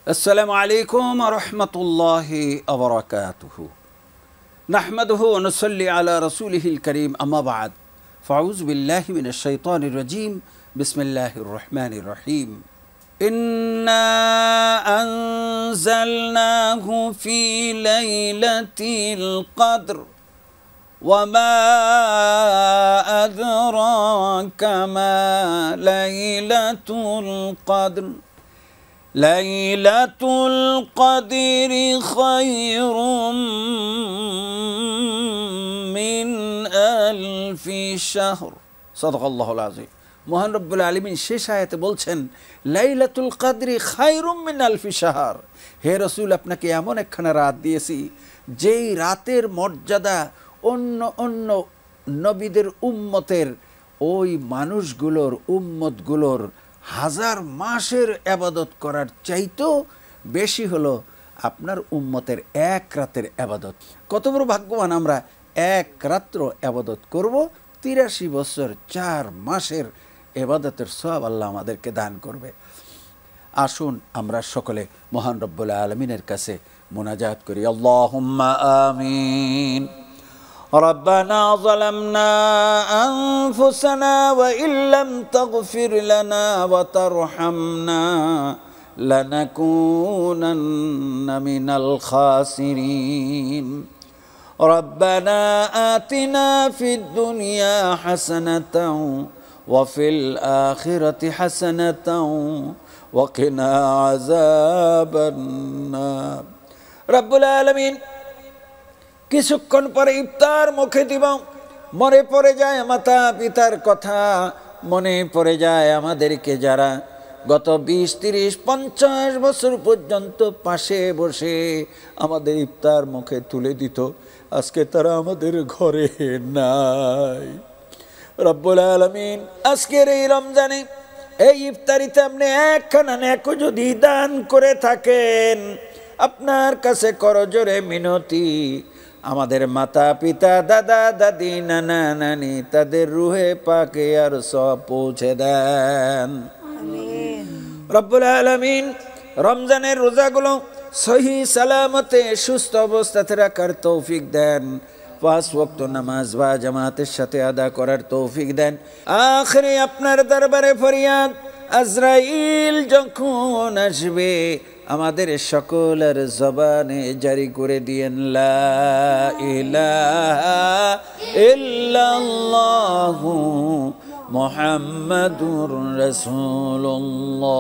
अस्सलामु अलैकुम व रहमतुल्लाहि व बरकातुहू नहमदुहु व नुसल्ली अला रसूलिहिल करीम अम्मा बाद फ़अऊज़ु बिल्लाहि मिनश शैतानिर रजीम बिस्मिल्लाहिर रहमानिर रहीम इन्ना अंज़लनाहु फ़ी लैलतिल क़द्र वमा अदराका मा लैलतुल क़द्र लैलतुल क़द्रि खैरुम मिन अल्फि शहर सदकाल्लाहुल अज़ीम। মহান রব্বুল আলামিন শেষ আয়াতে বলছেন লাইলাতুল কদরি খায়রুম মিন আলফি শাহর। হে রাসূল, আপনাকে এমন একখানা রাত দিয়েছি যেই রাতের মর্যাদা অন্য অন্য নবীদের উম্মতের ওই মানুষগুলোর উম্মতগুলোর হাজার মাসের ইবাদত করার চাইতেও বেশি হলো আপনার উম্মতের এক রাতের ইবাদত। কত বড় ভাগ্যবান আমরা, এক রাত্র ইবাদত করব, ৮৩ বছর ৪ মাসের ইবাদতের সওয়াব আল্লাহ আমাদেরকে দান করবে। আসুন আমরা সকলে মহান রব্বুল আলামিনের কাছে মুনাজাত করি। আল্লাহুম্মা আমিন। ربنا ظلمنا أنفسنا وإن لم تغفر لنا وترحمنا لنكونن من الخاسرين ربنا آتنا في الدنيا حسنة وفي الآخرة حسنة وقنا عذاب النار رب العالمين কিছুক্ষণ পরে ইফতার মুখে দিব, মনে পড়ে যায় মাতা পিতার কথা, মনে পড়ে যায় আমাদেরকে যারা গত ২০, ৩০, ৫০ বছর পর্যন্ত পাশে বসে আমাদের ইফতার মুখে তুলে দিত, আজকে তারা আমাদের ঘরে নাই। রব্বুল আলামিন আজকের এই রমজানে এই ইফতারিতে আপনি একখানা নেকো যদি দান করে থাকেন, আপনার কাছে করজোরে মিনতি, আমাদের মাতা পিতা দাদা দাদি নানা নানি তাদের রুহে পাকে আর সব পৌঁছে দেন। রব্বুল আলামিন রমজানের রোজাগুলো সহি সালামতে সুস্থ অবস্থাতে রাখার তৌফিক দেন, ৫ ওয়াক্ত নামাজ বা জামাতের সাথে আদা করার তৌফিক দেন। আখিরে আপনার দরবারে ফরিয়াদ, আজরাইল যখন আসবে আমাদের সকলের জবানে জারি করে দিয়েন লা ইলাহা ইল্লাল্লাহু মুহাম্মাদুর রাসূলুল্লাহ।